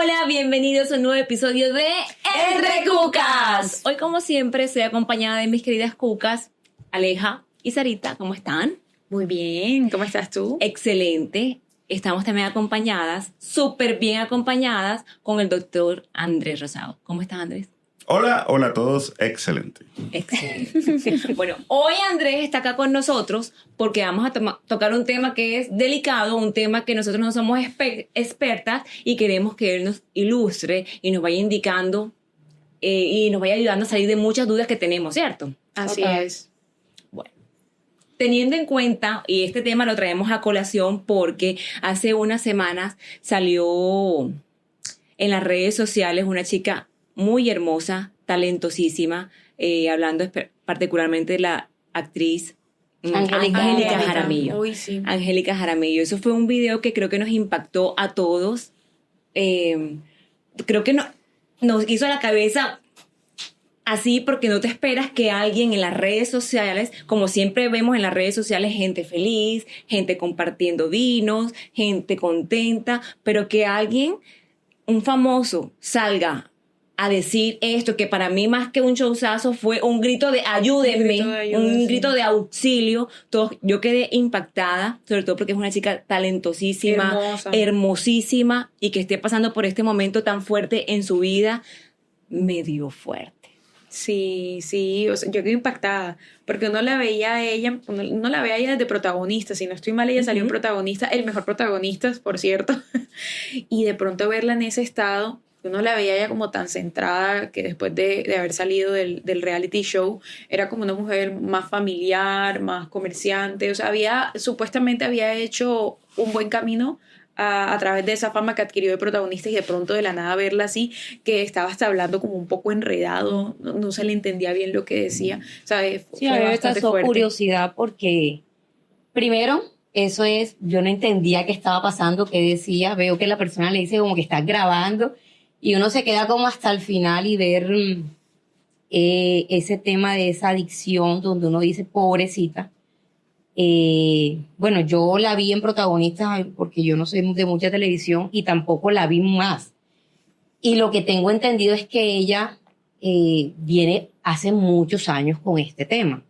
Hola, bienvenidos a un nuevo episodio de Entre Cucas. Hoy, como siempre, estoy acompañada de mis queridas cucas, Aleja y Sarita. ¿Cómo están? Muy bien, ¿cómo estás tú? Excelente. Estamos también acompañadas, súper bien acompañadas, con el doctor Andrés Rosado. ¿Cómo estás, Andrés? Hola a todos, excelente. Excelente. Bueno, hoy Andrés está acá con nosotros porque vamos a tocar un tema que es delicado, un tema que nosotros no somos expertas y queremos que él nos ilustre y nos vaya indicando y nos vaya ayudando a salir de muchas dudas que tenemos, ¿cierto? Así es. Bueno, teniendo en cuenta, y este tema lo traemos a colación porque hace unas semanas salió en las redes sociales una chica muy hermosa, talentosísima, hablando particularmente de la actriz Angélica Jaramillo. Uy, sí. Angélica Jaramillo. Eso fue un video que creo que nos impactó a todos. Creo que nos hizo la cabeza así porque no te esperas que alguien en las redes sociales, como siempre vemos en las redes sociales, gente feliz, gente compartiendo vinos, gente contenta, pero que alguien, un famoso, salga a decir esto, que para mí más que un showzazo fue un grito de ayúdenme, un grito de auxilio. Yo quedé impactada, sobre todo porque es una chica talentosísima, hermosísima, y que esté pasando por este momento tan fuerte en su vida, me dio fuerte. Sí, o sea, yo quedé impactada, porque uno la veía a ella, no la veía a ella de protagonista, si no estoy mal, ella salió en protagonista, el mejor protagonista, por cierto, y de pronto verla en ese estado, uno la veía ya como tan centrada que después de haber salido del reality show era como una mujer más familiar, más comerciante, o sea, supuestamente había hecho un buen camino a través de esa fama que adquirió de protagonista, y de pronto de la nada verla así, que estaba hasta hablando como un poco enredado, no se le entendía bien lo que decía, ¿sabes? Sí, a mí me causó curiosidad porque primero, eso es, yo no entendía qué estaba pasando, qué decía, veo que la persona le dice como que está grabando, y uno se queda como hasta el final y ver ese tema de esa adicción donde uno dice, pobrecita. Bueno, yo la vi en protagonistas porque yo no soy de mucha televisión y tampoco la vi más. Y lo que tengo entendido es que ella viene hace muchos años con este tema.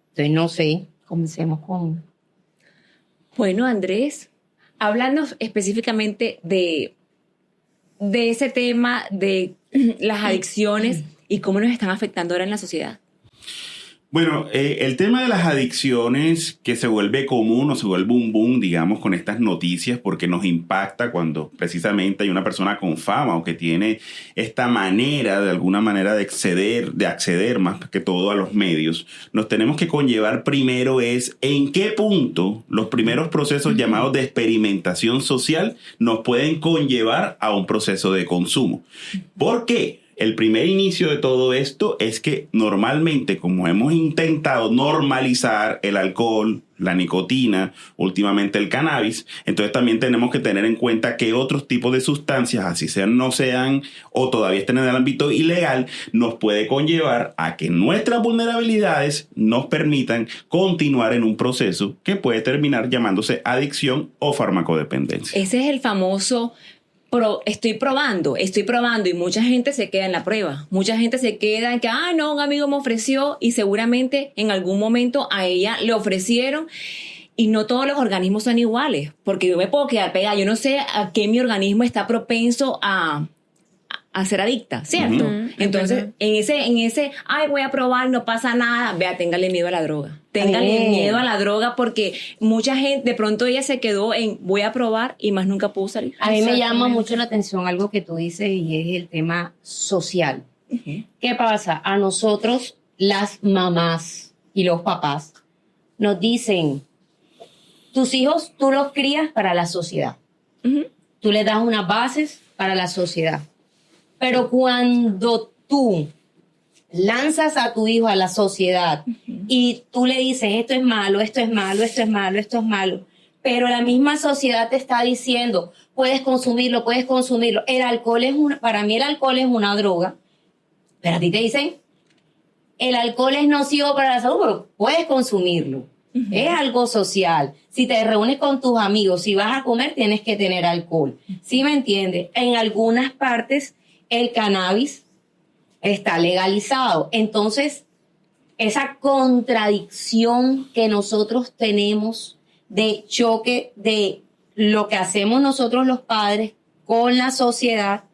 Entonces, no sé, comencemos con... Bueno, Andrés, háblanos específicamente de ese tema de las adicciones y cómo nos están afectando ahora en la sociedad. Bueno, el tema de las adicciones que se vuelve común o se vuelve un boom, digamos, con estas noticias, porque nos impacta cuando precisamente hay una persona con fama o que tiene esta manera, de alguna manera, de acceder más que todo a los medios. Nos tenemos que conllevar primero es en qué punto los primeros procesos llamados de experimentación social nos pueden conllevar a un proceso de consumo. ¿Por qué? El primer inicio de todo esto es que normalmente, como hemos intentado normalizar el alcohol, la nicotina, últimamente el cannabis, entonces también tenemos que tener en cuenta que otros tipos de sustancias, así sean, no sean o todavía estén en el ámbito ilegal, nos puede conllevar a que nuestras vulnerabilidades nos permitan continuar en un proceso que puede terminar llamándose adicción o farmacodependencia. Ese es el famoso... estoy probando y mucha gente se queda en la prueba. Mucha gente se queda en que, no, un amigo me ofreció, y seguramente en algún momento a ella le ofrecieron, y no todos los organismos son iguales, porque yo me puedo quedar pegada. Yo no sé a qué mi organismo está propenso a ser adicta, ¿cierto? Entonces, en ese, voy a probar, no pasa nada, vea, téngale miedo a la droga. Téngale miedo a la droga, porque mucha gente, de pronto ella se quedó en voy a probar y más nunca pudo salir. A mí me llama mucho la atención algo que tú dices, y es el tema social. ¿Qué pasa? A nosotros, las mamás y los papás, nos dicen, tus hijos tú los crías para la sociedad. Tú les das unas bases para la sociedad. Pero cuando tú lanzas a tu hijo a la sociedad y tú le dices esto es malo, esto es malo, esto es malo, esto es malo, pero la misma sociedad te está diciendo puedes consumirlo. El alcohol para mí el alcohol es una droga, pero a ti te dicen el alcohol es nocivo para la salud, pero puedes consumirlo. Es algo social. Si te reúnes con tus amigos, si vas a comer, tienes que tener alcohol. ¿Sí me entiendes? En algunas partes el cannabis está legalizado. Entonces, esa contradicción que nosotros tenemos de choque de lo que hacemos nosotros los padres con la sociedad,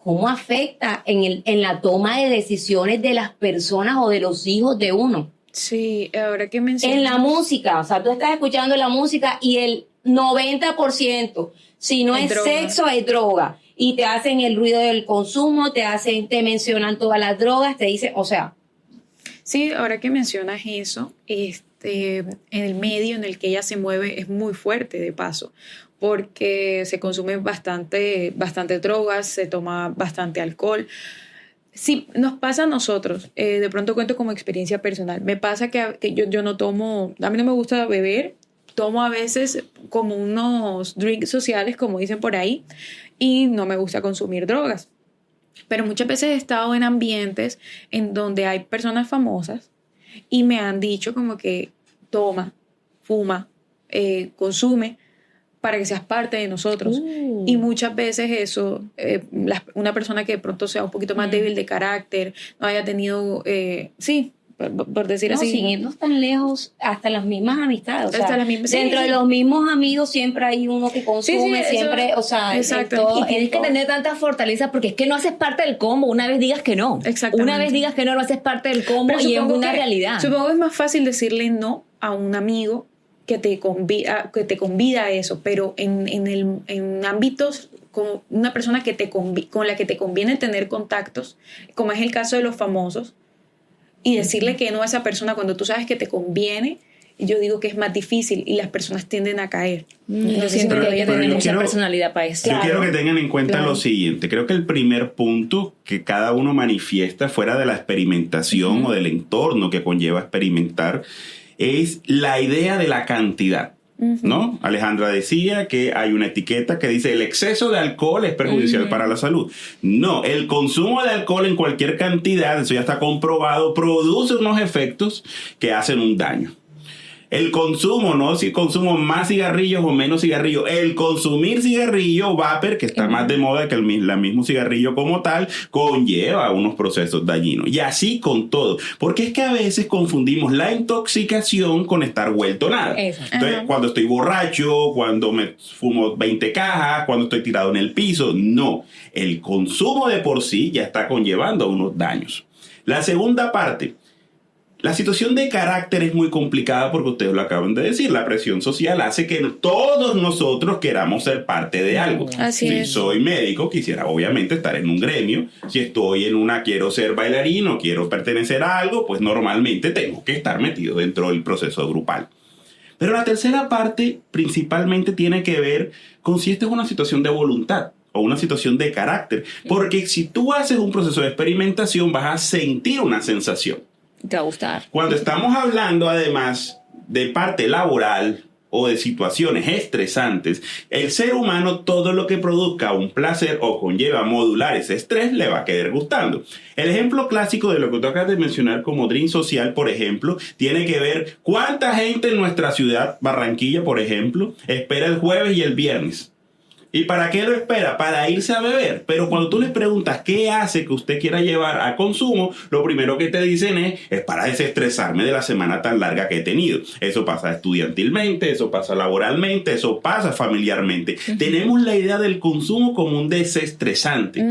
¿cómo afecta en la toma de decisiones de las personas o de los hijos de uno? Sí, ahora que mencionas. En la música, o sea, tú estás escuchando la música y el 90%, si no es droga. sexo, es droga. Y te hacen el ruido del consumo, te mencionan todas las drogas, te dicen, o sea. Sí, ahora que mencionas eso, en el medio en el que ella se mueve es muy fuerte de paso, porque se consume bastante drogas, se toma bastante alcohol. Sí, nos pasa a nosotros, de pronto cuento como experiencia personal, me pasa que yo no tomo, a mí no me gusta beber, tomo a veces como unos drinks sociales, como dicen por ahí, y no me gusta consumir drogas. Pero muchas veces he estado en ambientes en donde hay personas famosas y me han dicho como que toma, fuma, consume para que seas parte de nosotros. Y muchas veces eso, una persona que de pronto sea un poquito más débil de carácter, no haya tenido, por decir No, así. sin irnos tan lejos, hasta las mismas amistades. O sea, Hasta las mismas- sí, dentro sí. de los mismos amigos siempre hay uno que consume, eso- siempre, o sea, exacto. en todo, Y tienes en que todo. tener tanta fortaleza porque es que no haces parte del combo una vez digas que no. Exactamente. Una vez digas que no haces parte del combo Pero y es supongo una que- realidad. Supongo que es más fácil decirle no a un amigo que te convida a eso, pero en ámbitos como una persona con la que te conviene tener contactos, como es el caso de los famosos, y decirle que no a esa persona cuando tú sabes que te conviene, yo digo que es más difícil y las personas tienden a caer. Yo siento Pero- que hay que pero tener yo mucha quiero- personalidad para eso. Yo quiero que tengan en cuenta claro. lo siguiente. Creo que el primer punto que cada uno manifiesta fuera de la experimentación o del entorno que conlleva experimentar es la idea de la cantidad. ¿No? Alejandra decía que hay una etiqueta que dice el exceso de alcohol es perjudicial para la salud. No, el consumo de alcohol en cualquier cantidad, eso ya está comprobado, produce unos efectos que hacen un daño. El consumo, no si consumo más cigarrillos o menos cigarrillos. El consumir cigarrillo vapor, que está más de moda que el mismo cigarrillo como tal, conlleva unos procesos dañinos. Y así con todo. Porque es que a veces confundimos la intoxicación con estar vuelto nada. Exacto. Entonces, cuando estoy borracho, cuando me fumo 20 cajas, cuando estoy tirado en el piso, no. El consumo de por sí ya está conllevando unos daños. La segunda parte. La situación de carácter es muy complicada porque ustedes lo acaban de decir. La presión social hace que todos nosotros queramos ser parte de algo. Así si es. soy médico, quisiera obviamente estar en un gremio. Si estoy en quiero ser bailarín o quiero pertenecer a algo, pues normalmente tengo que estar metido dentro del proceso grupal. Pero la tercera parte principalmente tiene que ver con si esta es una situación de voluntad o una situación de carácter. Porque si tú haces un proceso de experimentación, vas a sentir una sensación. Te va a gustar. Cuando estamos hablando además de parte laboral o de situaciones estresantes, el ser humano todo lo que produzca un placer o conlleva modular ese estrés le va a quedar gustando. El ejemplo clásico de lo que tú acabas de mencionar como drink social, por ejemplo, tiene que ver cuánta gente en nuestra ciudad, Barranquilla, por ejemplo, espera el jueves y el viernes. ¿Y para qué lo espera? Para irse a beber. Pero cuando tú les preguntas qué hace que usted quiera llevar a consumo, lo primero que te dicen es para desestresarme de la semana tan larga que he tenido. Eso pasa estudiantilmente, eso pasa laboralmente, eso pasa familiarmente. Tenemos la idea del consumo como un desestresante.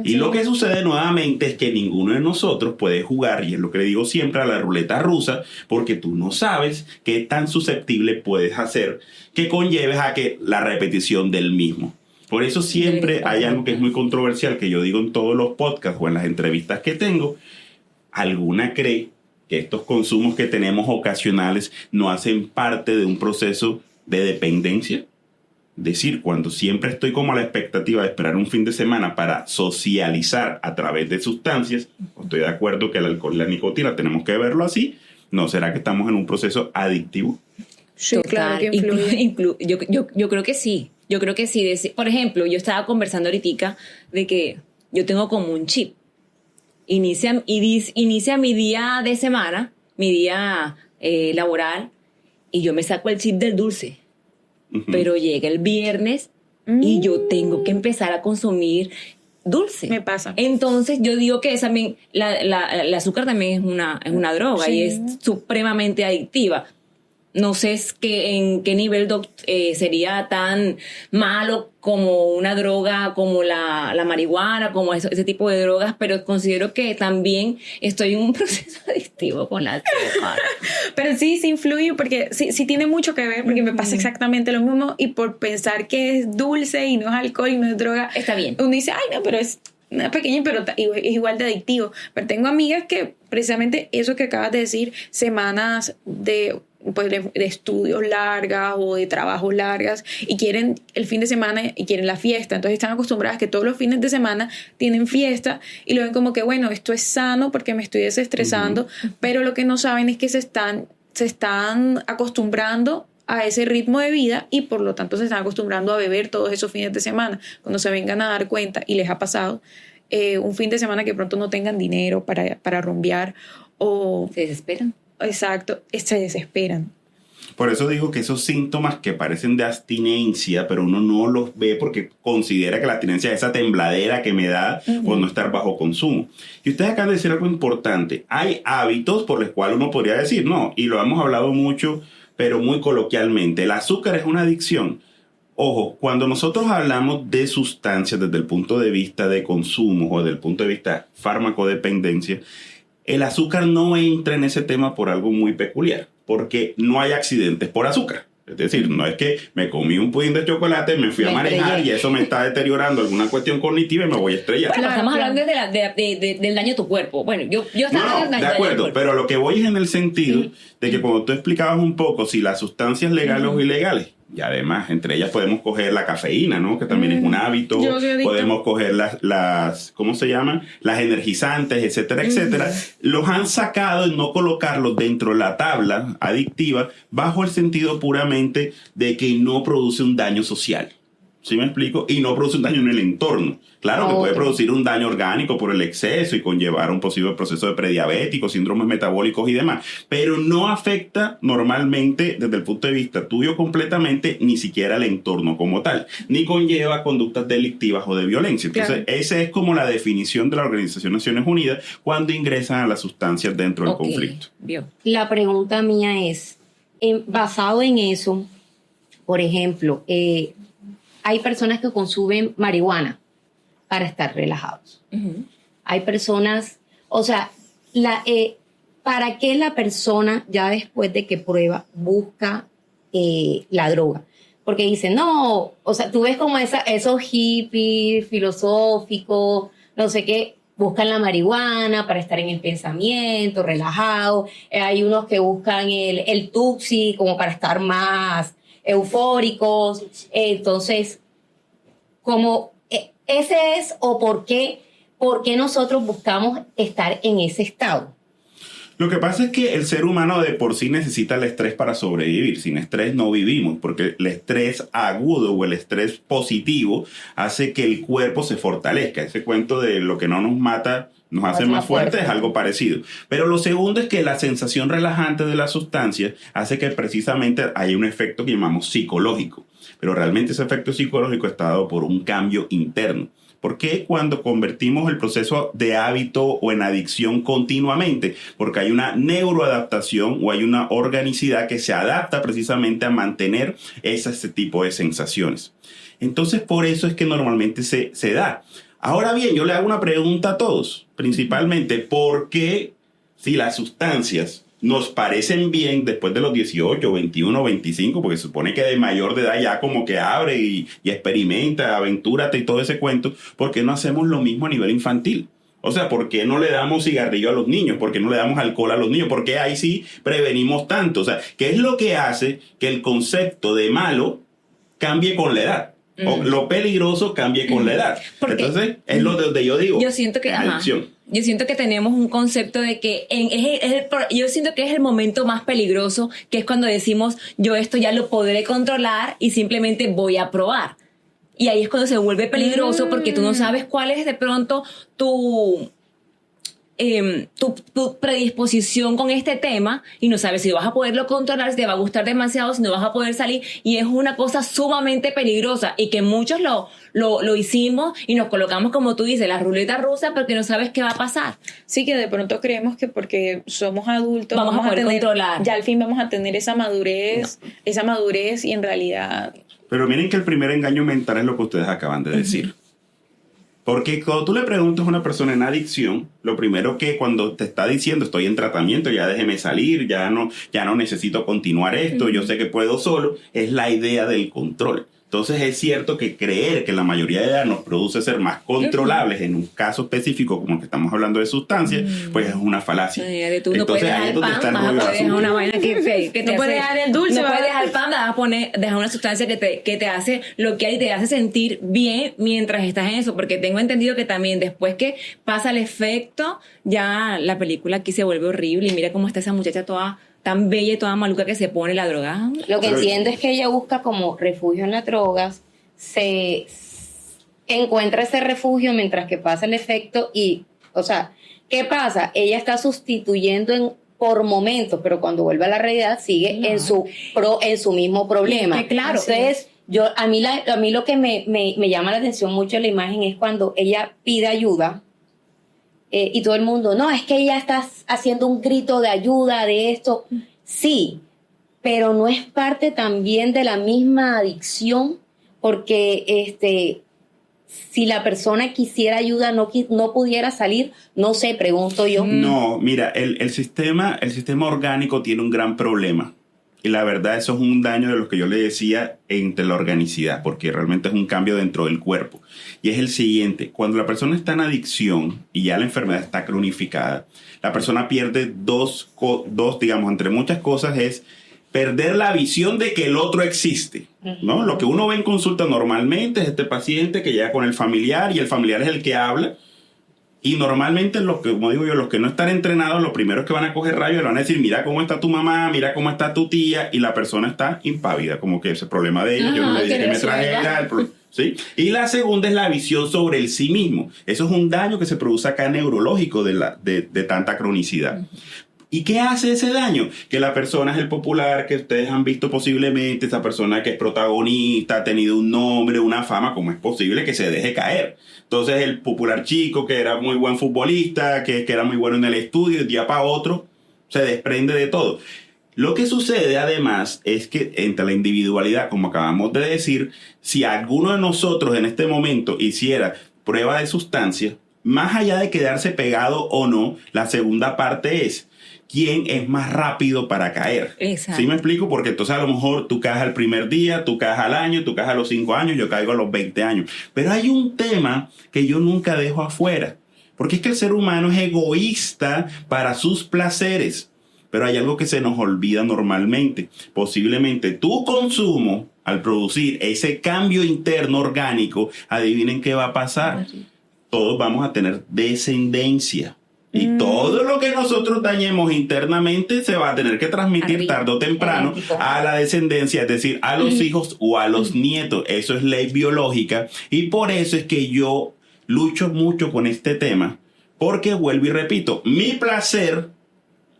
Y lo que sucede nuevamente es que ninguno de nosotros puede jugar, y es lo que le digo siempre, a la ruleta rusa, porque tú no sabes qué tan susceptible puedes hacer que conlleves a que la repetición del mismo. Por eso siempre hay algo que es muy controversial, que yo digo en todos los podcasts o en las entrevistas que tengo. Alguna cree que estos consumos que tenemos ocasionales no hacen parte de un proceso de dependencia. Es decir, cuando siempre estoy como a la expectativa de esperar un fin de semana para socializar a través de sustancias, estoy de acuerdo que el alcohol y la nicotina tenemos que verlo así. ¿No será que estamos en un proceso adictivo? Sí, Total. claro que influye. Yo creo que sí. Yo creo que sí. Por ejemplo, yo estaba conversando ahorita de que yo tengo como un chip. Inicia mi día de semana, mi día laboral, y yo me saco el chip del dulce. Ujú. Pero llega el viernes y yo tengo que empezar a consumir dulce. Me pasa. Entonces yo digo que también el azúcar también es una droga Sí. y es supremamente adictiva. No sé en qué nivel sería tan malo como una droga como la marihuana, como ese tipo de drogas, pero considero que también estoy en un proceso adictivo con la azúcar. Pero sí influye porque sí tiene mucho que ver, porque me pasa exactamente lo mismo, y por pensar que es dulce y no es alcohol y no es droga, Está bien. uno dice, ay no, pero es pequeño, pero es igual de adictivo. Pero tengo amigas que precisamente eso que acabas de decir, semanas de estudios largas o de trabajos largas, y quieren el fin de semana y quieren la fiesta, entonces están acostumbradas que todos los fines de semana tienen fiesta y lo ven como que bueno, esto es sano porque me estoy desestresando, pero lo que no saben es que se están acostumbrando a ese ritmo de vida y por lo tanto se están acostumbrando a beber todos esos fines de semana. Cuando se vengan a dar cuenta, y les ha pasado, un fin de semana que pronto no tengan dinero para rumbear o... Se desesperan. Exacto, se desesperan. Por eso digo que esos síntomas que parecen de abstinencia, pero uno no los ve porque considera que la abstinencia es esa tembladera que me da por no estar bajo consumo. Y ustedes acaban de decir algo importante. Hay hábitos por los cuales uno podría decir, no, y lo hemos hablado mucho, pero muy coloquialmente, el azúcar es una adicción. Ojo, cuando nosotros hablamos de sustancias desde el punto de vista de consumo o desde el punto de vista farmacodependencia, el azúcar no entra en ese tema por algo muy peculiar, porque no hay accidentes por azúcar. Es decir, no es que me comí un pudín de chocolate, me fui a manejar y eso me está deteriorando alguna cuestión cognitiva y me voy a estrellar. Bueno, Claro, estamos claro. hablando del daño a tu cuerpo. Bueno, yo estaba No, hablando del de daño acuerdo, al cuerpo. pero lo que voy es en el sentido de que cuando tú explicabas un poco si las sustancias legales o ilegales, y además entre ellas podemos coger la cafeína, ¿no? Que también es un hábito, Yo soy adicta. podemos coger las ¿cómo se llaman? Las energizantes, etcétera, etcétera. Los han sacado en no colocarlos dentro de la tabla adictiva bajo el sentido puramente de que no produce un daño social. ¿Sí me explico? Y no produce un daño en el entorno. Claro que puede producir un daño orgánico por el exceso y conllevar un posible proceso de prediabético, síndromes metabólicos y demás, pero no afecta normalmente desde el punto de vista tuyo completamente ni siquiera el entorno como tal, ni conlleva conductas delictivas o de violencia. Entonces, esa es como la definición de la Organización de Naciones Unidas cuando ingresan a las sustancias dentro del conflicto. Vio. La pregunta mía es, basado en eso, por ejemplo, hay personas que consumen marihuana para estar relajados. Hay personas, o sea, ¿para qué la persona ya después de que prueba busca la droga? Porque dicen, no, o sea, tú ves como esos hippies filosóficos, no sé qué, buscan la marihuana para estar en el pensamiento, relajado. Hay unos que buscan el tuxi como para estar más eufóricos. Entonces, como ese es, o por qué nosotros buscamos estar en ese estado. Lo que pasa es que el ser humano de por sí necesita el estrés para sobrevivir. Sin estrés no vivimos, porque el estrés agudo o el estrés positivo hace que el cuerpo se fortalezca. Ese cuento de lo que no nos mata nos hace más fuertes es algo parecido. Pero lo segundo es que la sensación relajante de la sustancia hace que precisamente haya un efecto que llamamos psicológico. Pero realmente ese efecto psicológico está dado por un cambio interno. ¿Por qué cuando convertimos el proceso de hábito o en adicción continuamente? Porque hay una neuroadaptación o hay una organicidad que se adapta precisamente a mantener ese tipo de sensaciones. Entonces, por eso es que normalmente se da. Ahora bien, yo le hago una pregunta a todos, principalmente, ¿por qué si las sustancias nos parecen bien después de los 18, 21, 25, porque se supone que de mayor de edad ya como que abre y experimenta, aventúrate y todo ese cuento, ¿por qué no hacemos lo mismo a nivel infantil? O sea, ¿por qué no le damos cigarrillo a los niños? ¿Por qué no le damos alcohol a los niños? ¿Por qué ahí sí prevenimos tanto? O sea, ¿qué es lo que hace que el concepto de malo cambie con la edad? O lo peligroso cambie con la edad. Porque entonces, es lo donde yo digo. Yo siento que yo siento que tenemos un concepto de que yo siento que es el momento más peligroso, que es cuando decimos, yo esto ya lo podré controlar y simplemente voy a probar. Y ahí es cuando se vuelve peligroso porque tú no sabes cuál es de pronto tu tu predisposición con este tema y no sabes si vas a poderlo controlar, si te va a gustar demasiado, si no vas a poder salir, y es una cosa sumamente peligrosa y que muchos lo hicimos y nos colocamos, como tú dices, la ruleta rusa porque no sabes qué va a pasar. Sí, que de pronto creemos que porque somos adultos Vamos a poder tener, controlar. ya al fin vamos a tener esa madurez, y en realidad... Pero miren que el primer engaño mental es lo que ustedes acaban de decir. Porque cuando tú le preguntas a una persona en adicción, lo primero que cuando te está diciendo estoy en tratamiento, ya déjeme salir, ya no necesito continuar esto, yo sé que puedo solo, es la idea del control. Entonces es cierto que creer que la mayoría de edad nos produce ser más controlables en un caso específico como el que estamos hablando de sustancias, pues es una falacia. Tú no puedes dejar el pan, vas a poder dejar una vaina que te no puedes dejar el dulce, no puedes dejar el pan, vas a dejar una sustancia que te hace bloquear y te hace sentir bien mientras estás en eso, porque tengo entendido que también después que pasa el efecto, ya la película aquí se vuelve horrible y mira cómo está esa muchacha toda tan bella y toda maluca que se pone la droga. Lo que entiendo es que ella busca como refugio en las drogas, se encuentra ese refugio mientras que pasa el efecto y, o sea, ¿qué pasa? Ella está sustituyendo por momentos, pero cuando vuelve a la realidad sigue en su mismo problema. Claro. Entonces, a mí lo que me llama la atención mucho en la imagen es cuando ella pide ayuda. Y todo el mundo, no, es que ella está haciendo un grito de ayuda, de esto. Sí, pero no es parte también de la misma adicción, porque si la persona quisiera ayuda, no pudiera salir, no sé, pregunto yo. No, mira, el sistema orgánico tiene un gran problema. Y la verdad, eso es un daño de lo que yo le decía entre la organicidad, porque realmente es un cambio dentro del cuerpo. Y es el siguiente: cuando la persona está en adicción y ya la enfermedad está cronificada, la persona pierde dos, digamos, entre muchas cosas, es perder la visión de que el otro existe, ¿no? Lo que uno ve en consulta normalmente es este paciente que llega con el familiar y el familiar es el que habla. Y normalmente, como digo yo, los que no están entrenados, los primeros que van a coger rayos le van a decir, mira cómo está tu mamá, mira cómo está tu tía, y la persona está impávida, como que ese problema de ellos, yo no le dije que me trajera, ¿sí? Y la segunda es la visión sobre el sí mismo. Eso es un daño que se produce acá neurológico de tanta cronicidad. ¿Y qué hace ese daño? Que la persona es el popular que ustedes han visto posiblemente, esa persona que es protagonista, ha tenido un nombre, una fama, ¿cómo es posible que se deje caer? Entonces el popular chico que era muy buen futbolista, que era muy bueno en el estudio, de un día para otro se desprende de todo. Lo que sucede además es que entre la individualidad, como acabamos de decir, si alguno de nosotros en este momento hiciera prueba de sustancia, más allá de quedarse pegado o no, la segunda parte es quién es más rápido para caer. Exacto. ¿Sí me explico? Porque entonces a lo mejor tú caes al primer día, tú caes al año, tú caes a los 5 años, yo caigo a los 20 años. Pero hay un tema que yo nunca dejo afuera. Porque es que el ser humano es egoísta para sus placeres. Pero hay algo que se nos olvida normalmente. Posiblemente tu consumo, al producir ese cambio interno orgánico, adivinen qué va a pasar. Todos vamos a tener descendencia. Y todo lo que nosotros dañemos internamente se va a tener que transmitir tarde o temprano a la descendencia, es decir, a los hijos o a los nietos. Eso es ley biológica y por eso es que yo lucho mucho con este tema, porque vuelvo y repito, mi placer,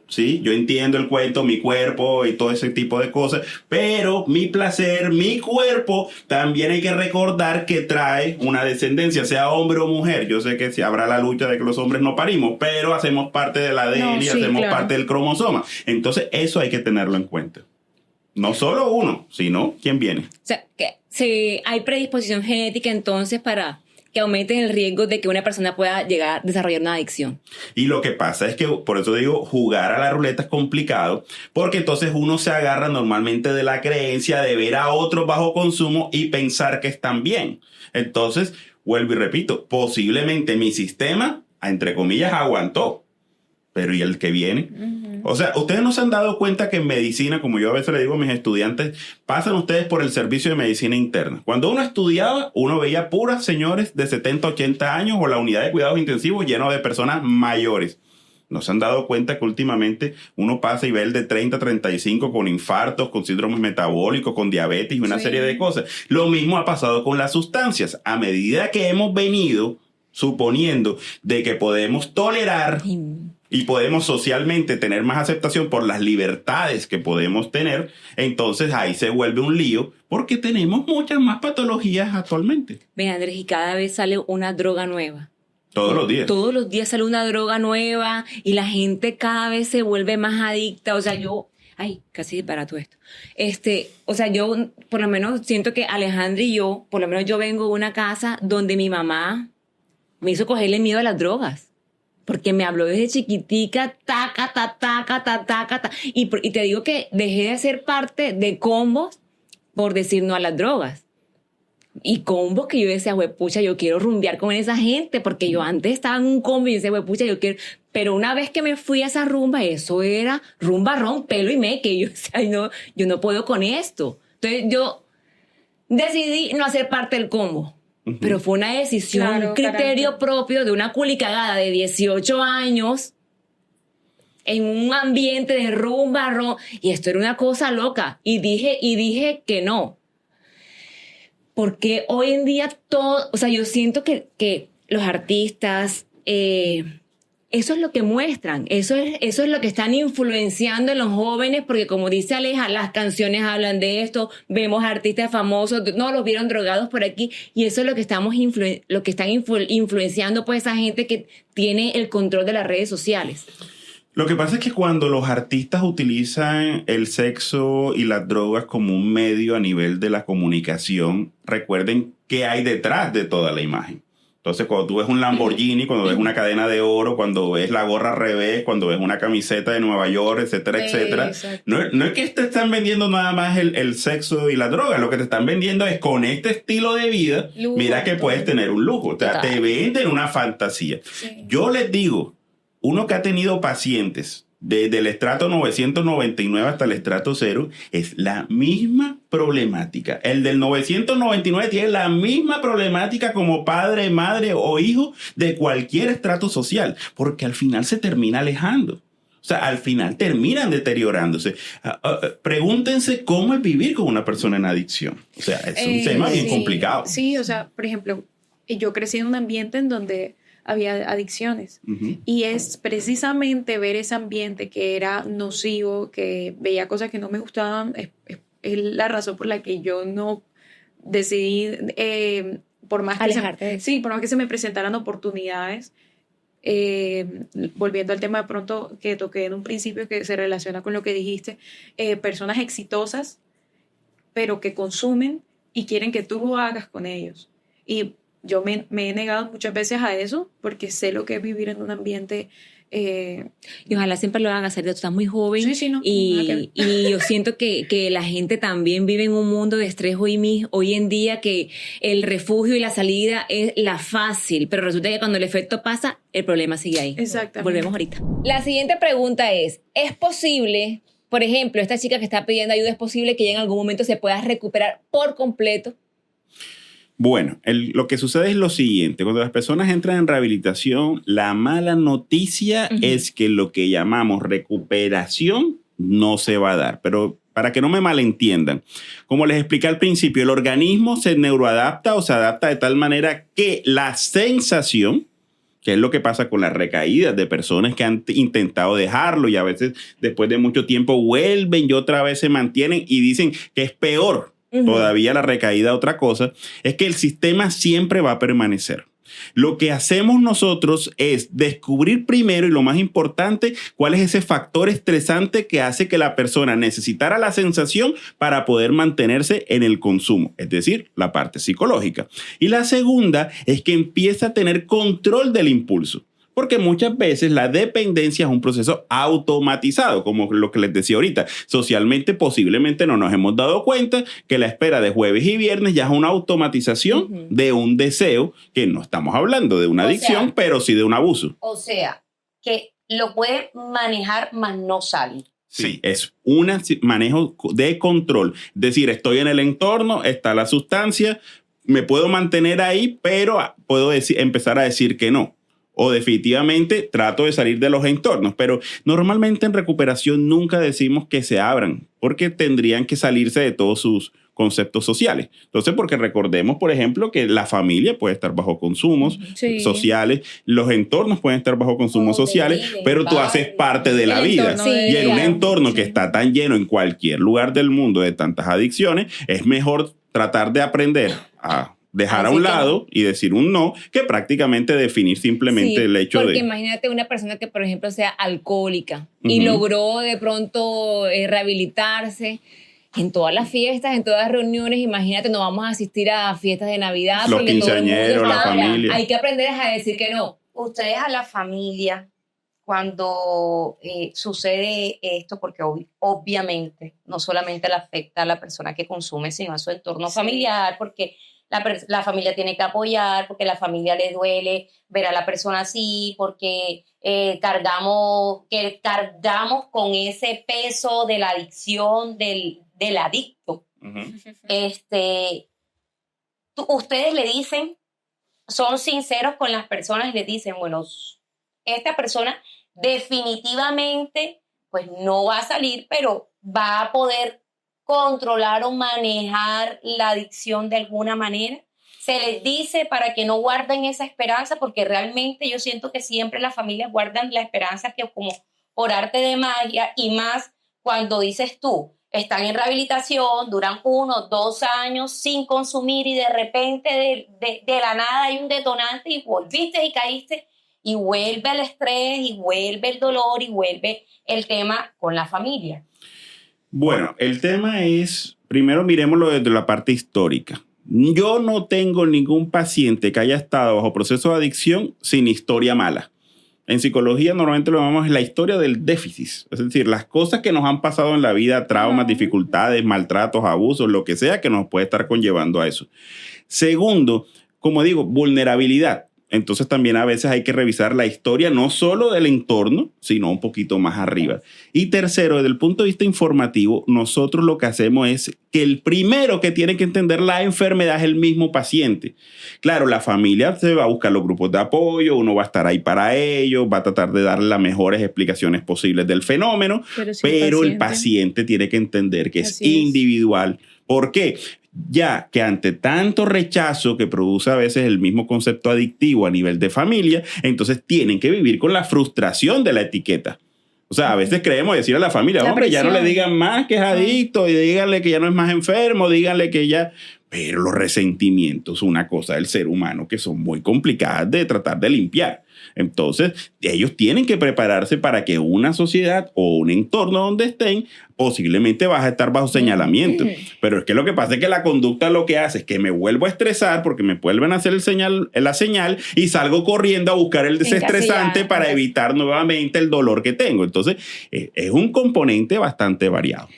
sí, yo entiendo el cuento, mi cuerpo y todo ese tipo de cosas, pero mi placer, mi cuerpo, también hay que recordar que trae una descendencia, sea hombre o mujer. Yo sé que si habrá la lucha de que los hombres no parimos, pero hacemos parte del ADN y hacemos parte del cromosoma. Entonces eso hay que tenerlo en cuenta. No solo uno, sino quién viene. O sea, que si hay predisposición genética entonces para que aumenten el riesgo de que una persona pueda llegar a desarrollar una adicción. Y lo que pasa es que, por eso digo, jugar a la ruleta es complicado, porque entonces uno se agarra normalmente de la creencia de ver a otros bajo consumo y pensar que están bien. Entonces, vuelvo y repito, posiblemente mi sistema, entre comillas, aguantó. Pero ¿y el que viene? O sea, ustedes no se han dado cuenta que en medicina, como yo a veces le digo a mis estudiantes, pasan ustedes por el servicio de medicina interna. Cuando uno estudiaba, uno veía puras señores de 70, 80 años o la unidad de cuidados intensivos lleno de personas mayores. ¿No se han dado cuenta que últimamente uno pasa y ve el de 30, 35 con infartos, con síndromes metabólicos, con diabetes y una serie de cosas? Lo mismo ha pasado con las sustancias. A medida que hemos venido suponiendo de que podemos tolerar y podemos socialmente tener más aceptación por las libertades que podemos tener, entonces ahí se vuelve un lío porque tenemos muchas más patologías actualmente. Ve, Andrés, y cada vez sale una droga nueva. Todos los días. Todos los días sale una droga nueva y la gente cada vez se vuelve más adicta. O sea, ay, casi disparato esto. O sea, yo por lo menos siento que Alejandra y yo, por lo menos yo vengo de una casa donde mi mamá me hizo cogerle miedo a las drogas. Porque me habló desde chiquitica, taca, ta, taca, ta, taca, ta. Y te digo que dejé de ser parte de combos por decir no a las drogas. Y combos que yo decía, huepucha, yo quiero rumbear con esa gente, porque yo antes estaba en un combo y decía, huepucha, yo quiero. Pero una vez que me fui a esa rumba, eso era rumba, ron, pelo y meque. Y yo decía, ay, no, yo no puedo con esto. Entonces yo decidí no hacer parte del combo. Pero fue una decisión, Claro, un criterio carácter. propio de una culicagada de 18 años en un ambiente de rumba, ron. Y esto era una cosa loca. Y dije que no. Porque hoy en día todo, o sea, yo siento que los artistas, eso es lo que muestran, eso es lo que están influenciando en los jóvenes, porque como dice Aleja, las canciones hablan de esto, vemos artistas famosos, no los vieron drogados por aquí, y eso es lo que están influenciando pues esa gente que tiene el control de las redes sociales. Lo que pasa es que cuando los artistas utilizan el sexo y las drogas como un medio a nivel de la comunicación, recuerden qué hay detrás de toda la imagen. Entonces, cuando tú ves un Lamborghini, cuando ves una cadena de oro, cuando ves la gorra al revés, cuando ves una camiseta de Nueva York, etcétera, etcétera, Exacto. no es que te están vendiendo nada más el sexo y la droga, lo que te están vendiendo es con este estilo de vida, Lujo, mira que puedes tener un lujo. O sea, Total. te venden una fantasía. Sí. Yo les digo, uno que ha tenido pacientes desde el estrato 999 hasta el estrato 0, es la misma problemática. El del 999 tiene la misma problemática como padre, madre o hijo de cualquier estrato social, porque al final se termina alejando. O sea, al final terminan deteriorándose. Pregúntense cómo es vivir con una persona en adicción. O sea, es un tema bien Sí, complicado. Sí, o sea, por ejemplo, yo crecí en un ambiente en donde había adicciones. Ujú. Y es precisamente ver ese ambiente que era nocivo, que veía cosas que no me gustaban, es la razón por la que yo no decidí, por más que Alejarte de eso. sí, por más que se me presentaran oportunidades, volviendo al tema de pronto que toqué en un principio que se relaciona con lo que dijiste, personas exitosas, pero que consumen y quieren que tú lo hagas con ellos. Y yo me he negado muchas veces a eso porque sé lo que es vivir en un ambiente. Y ojalá siempre lo hagan hacer, tú estás muy joven. Sí, sí, no, nada que y yo siento que la gente también vive en un mundo de estrés hoy en día, que el refugio y la salida es la fácil, pero resulta que cuando el efecto pasa, el problema sigue ahí. Exactamente. Volvemos ahorita. La siguiente pregunta ¿es posible, por ejemplo, esta chica que está pidiendo ayuda, es posible que ella en algún momento se pueda recuperar por completo? Bueno, lo que sucede es lo siguiente. Cuando las personas entran en rehabilitación, la mala noticia es que lo que llamamos recuperación no se va a dar. Pero para que no me malentiendan, como les expliqué al principio, el organismo se neuroadapta o se adapta de tal manera que la sensación, que es lo que pasa con las recaídas de personas que han intentado dejarlo y a veces después de mucho tiempo vuelven y otra vez se mantienen y dicen que es peor todavía la recaída, otra cosa, es que el sistema siempre va a permanecer. Lo que hacemos nosotros es descubrir primero, y lo más importante, cuál es ese factor estresante que hace que la persona necesitara la sensación para poder mantenerse en el consumo, es decir, la parte psicológica. Y la segunda es que empieza a tener control del impulso. Porque muchas veces la dependencia es un proceso automatizado, como lo que les decía ahorita. Socialmente posiblemente no nos hemos dado cuenta que la espera de jueves y viernes ya es una automatización de un deseo, que no estamos hablando de una adicción, pero sí de un abuso. O sea, que lo puede manejar, mas no sale. Sí, es un manejo de control. Es decir, estoy en el entorno, está la sustancia, me puedo mantener ahí, pero puedo empezar a decir que no. O definitivamente trato de salir de los entornos, pero normalmente en recuperación nunca decimos que se abran, porque tendrían que salirse de todos sus conceptos sociales. Entonces, porque recordemos, por ejemplo, que la familia puede estar bajo consumos Sí. sociales, los entornos pueden estar bajo consumos sociales, pero tú haces parte de la El vida. entorno de- Y en un claro, entorno que sí. está tan lleno en cualquier lugar del mundo de tantas adicciones, es mejor tratar de aprender a dejar a Así un que lado y decir un no, que prácticamente definir simplemente Sí, el hecho porque de... imagínate una persona que, por ejemplo, sea alcohólica y Ujú. logró de pronto rehabilitarse en todas las fiestas, en todas las reuniones. Imagínate, no vamos a asistir a fiestas de Navidad Los porque todo el mundo quinceañeros, la está. familia. Hay que aprender a decir que no. Ustedes a la familia, cuando sucede esto, porque obviamente no solamente le afecta a la persona que consume, sino a su entorno Sí. familiar, porque la familia tiene que apoyar, porque la familia le duele ver a la persona así, porque cargamos con ese peso de la adicción del adicto. Ujú. Ustedes le dicen, son sinceros con las personas y les dicen, bueno, esta persona definitivamente pues no va a salir, pero va a poder controlar o manejar la adicción de alguna manera. Se les dice para que no guarden esa esperanza, porque realmente yo siento que siempre las familias guardan la esperanza que como por arte de magia, y más cuando dices tú, están en rehabilitación, duran 1, 2 años sin consumir y de repente de la nada hay un detonante y volviste y caíste y vuelve el estrés y vuelve el dolor y vuelve el tema con la familia. Bueno, el tema es, primero miremoslo desde la parte histórica. Yo no tengo ningún paciente que haya estado bajo proceso de adicción sin historia mala. En psicología normalmente lo llamamos la historia del déficit, es decir, las cosas que nos han pasado en la vida, traumas, dificultades, maltratos, abusos, lo que sea que nos puede estar conllevando a eso. Segundo, como digo, vulnerabilidad. Entonces también a veces hay que revisar la historia no solo del entorno, sino un poquito más arriba. Y tercero, desde el punto de vista informativo, nosotros lo que hacemos es que el primero que tiene que entender la enfermedad es el mismo paciente. Claro, la familia se va a buscar los grupos de apoyo, uno va a estar ahí para ellos, va a tratar de darle las mejores explicaciones posibles del fenómeno, pero el paciente tiene que entender que es Así es. individual. ¿Por qué? Ya que ante tanto rechazo que produce a veces el mismo concepto adictivo a nivel de familia, entonces tienen que vivir con la frustración de la etiqueta. O sea, a veces creemos decir a la familia, La hombre, ya no le presión. digan más que es adicto, y díganle que ya no es más enfermo, díganle que ya... Pero los resentimientos, una cosa del ser humano que son muy complicadas de tratar de limpiar. Entonces, ellos tienen que prepararse para que una sociedad o un entorno donde estén, posiblemente vas a estar bajo señalamiento. Pero es que lo que pasa es que la conducta lo que hace es que me vuelvo a estresar porque me vuelven a hacer la señal y salgo corriendo a buscar el desestresante Encasillar. para evitar nuevamente el dolor que tengo. Entonces, es un componente bastante variado.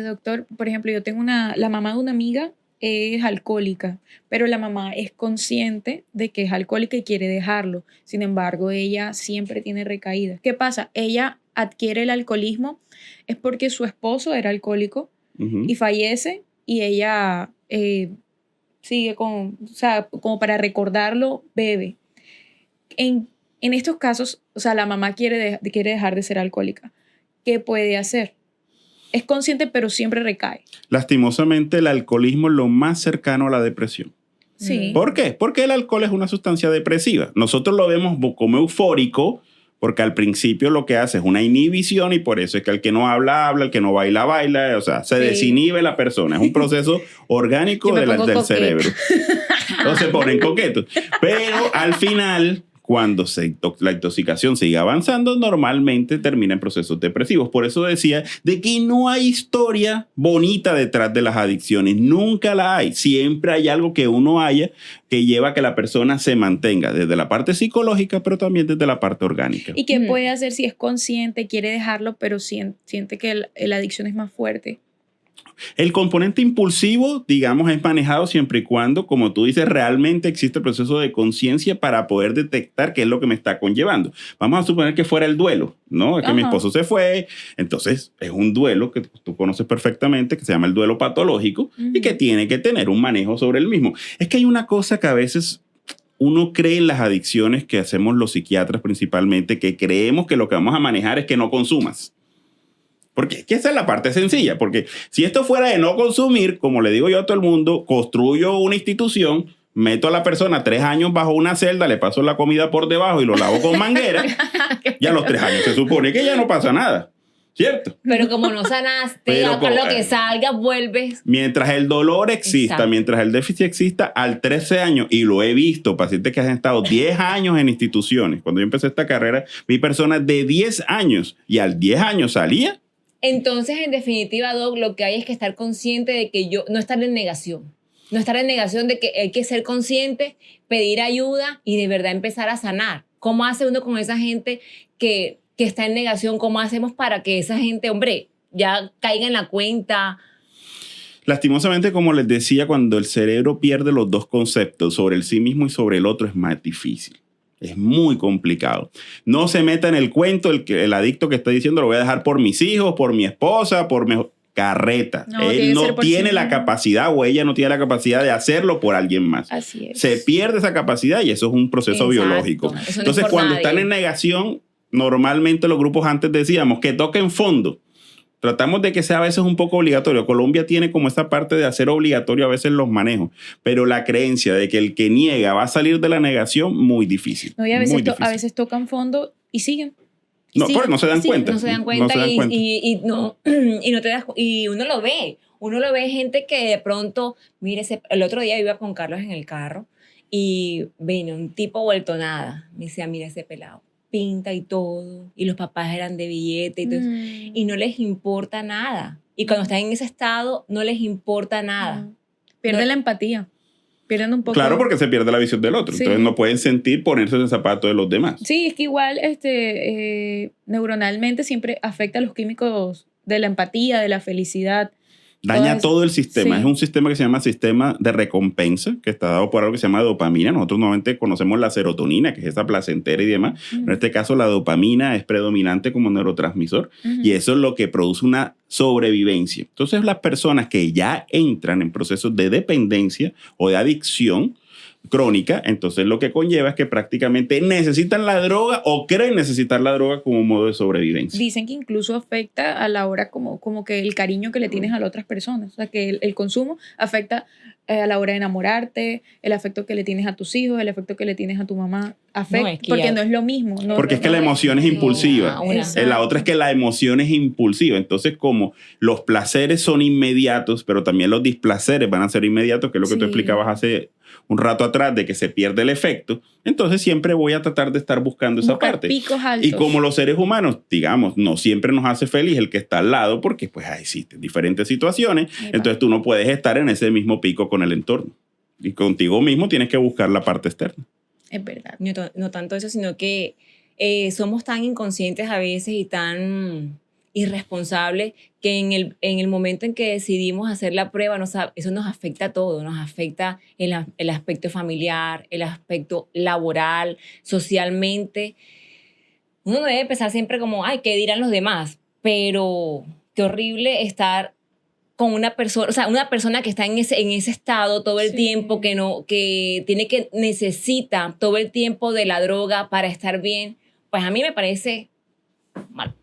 Doctor, por ejemplo, yo tengo la mamá de una amiga es alcohólica, pero la mamá es consciente de que es alcohólica y quiere dejarlo. Sin embargo, ella siempre tiene recaídas. ¿Qué pasa? Ella adquiere el alcoholismo es porque su esposo era alcohólico y fallece y ella sigue con, o sea, como para recordarlo, bebe. En estos casos, o sea, la mamá quiere dejar de ser alcohólica. ¿Qué puede hacer? Es consciente, pero siempre recae. Lastimosamente, el alcoholismo es lo más cercano a la depresión. Sí. ¿Por qué? Porque el alcohol es una sustancia depresiva. Nosotros lo vemos como eufórico, porque al principio lo que hace es una inhibición y por eso es que el que no habla, habla, el que no baila, baila. O sea, se desinhibe la persona. Es un proceso orgánico del cerebro. O se ponen coquetos. Pero al final... Cuando la intoxicación sigue avanzando, normalmente termina en procesos depresivos. Por eso decía de que no hay historia bonita detrás de las adicciones. Nunca la hay. Siempre hay algo que uno haya que lleva a que la persona se mantenga desde la parte psicológica, pero también desde la parte orgánica. ¿Y qué puede hacer si es consciente, quiere dejarlo, pero siente que la adicción es más fuerte? El componente impulsivo, digamos, es manejado siempre y cuando, como tú dices, realmente existe el proceso de conciencia para poder detectar qué es lo que me está conllevando. Vamos a suponer que fuera el duelo, ¿no? Es que mi esposo se fue, entonces es un duelo que tú conoces perfectamente, que se llama el duelo patológico y que tiene que tener un manejo sobre el mismo. Es que hay una cosa que a veces uno cree en las adicciones que hacemos los psiquiatras principalmente, que creemos que lo que vamos a manejar es que no consumas. Porque es que esa es la parte sencilla, porque si esto fuera de no consumir, como le digo yo a todo el mundo, construyo una institución, meto a la persona 3 años bajo una celda, le paso la comida por debajo y lo lavo con manguera, y a los 3 años se supone que ya no pasa nada, ¿cierto? Pero como no sanaste, Pero a lo que salga, vuelves. Mientras el dolor exista, Exacto. mientras el déficit exista, al 13 años, y lo he visto, pacientes que han estado 10 años en instituciones. Cuando yo empecé esta carrera, vi personas de 10 años y al 10 años salía. Entonces, en definitiva, Doc, lo que hay es que estar consciente de que no estar en negación. No estar en negación de que hay que ser consciente, pedir ayuda y de verdad empezar a sanar. ¿Cómo hace uno con esa gente que está en negación? ¿Cómo hacemos para que esa gente, hombre, ya caiga en la cuenta? Lastimosamente, como les decía, cuando el cerebro pierde los dos conceptos, sobre el sí mismo y sobre el otro, es más difícil. Es muy complicado. No se meta en el cuento el adicto que está diciendo, lo voy a dejar por mis hijos, por mi esposa, por mi... Carreta. No, Él no por tiene sí la mismo. capacidad o ella no tiene la capacidad de hacerlo por alguien más. Así es. Se pierde esa capacidad y eso es un proceso Exacto. biológico. Eso no es Entonces, por cuando nadie. están en negación, normalmente los grupos antes decíamos que toquen fondo. Tratamos de que sea a veces un poco obligatorio. Colombia tiene como esa parte de hacer obligatorio a veces los manejos, pero la creencia de que el que niega va a salir de la negación, muy difícil. No, y a muy veces, a difícil. veces tocan fondo y siguen. No, Sí, porque no se dan sí, cuenta. No se dan cuenta, No se dan cuenta. y no te das y uno lo ve. Uno lo ve gente que de pronto, mire, el otro día iba con Carlos en el carro y vino un tipo vuelto nada. Me decía, mira ese pelado, pinta y todo, y los papás eran de billete y todo eso, y no les importa nada. Y cuando están en ese estado, no les importa nada. Pierden No. la empatía. Pierden un poco. Claro, porque se pierde la visión del otro. Sí. Entonces no pueden sentir ponerse en el zapato de los demás. Sí, es que igual neuronalmente siempre afecta a los químicos de la empatía, de la felicidad. Daña Todas- todo el sistema. sí. Es un sistema que se llama sistema de recompensa, que está dado por algo que se llama dopamina. Nosotros normalmente conocemos la serotonina, que es esa placentera y demás. Pero en este caso la dopamina es predominante como neurotransmisor y eso es lo que produce una sobrevivencia. Entonces las personas que ya entran en procesos de dependencia o de adicción crónica, entonces lo que conlleva es que prácticamente necesitan la droga o creen necesitar la droga como modo de sobrevivencia. Dicen que incluso afecta a la hora como que el cariño que le tienes a las otras personas. O sea, que el consumo afecta a la hora de enamorarte, el afecto que le tienes a tus hijos, el afecto que le tienes a tu mamá. Afecta, es que porque ya- no es lo mismo. No, Porque es que la no- emoción es impulsiva. Exacto. La otra es que la emoción es impulsiva. Entonces, como los placeres son inmediatos, pero también los displaceres van a ser inmediatos, que es lo que tú Sí. explicabas hace un rato atrás, de que se pierde el efecto, entonces siempre voy a tratar de estar buscando esa buscar parte. picos altos. Y como los seres humanos, digamos, no siempre nos hace feliz el que está al lado, porque pues existen diferentes situaciones, Epa. entonces tú no puedes estar en ese mismo pico con el entorno. Y contigo mismo tienes que buscar la parte externa. Es verdad. No tanto eso, sino que somos tan inconscientes a veces y tan irresponsables que en el momento en que decidimos hacer la prueba, eso nos afecta a todo, nos afecta el aspecto familiar, el aspecto laboral, socialmente. Uno debe pensar siempre como, ay, ¿qué dirán los demás? Pero qué horrible estar con una persona, o sea, una persona que está en ese estado todo el Sí. tiempo, que necesita todo el tiempo de la droga para estar bien, pues a mí me parece mal.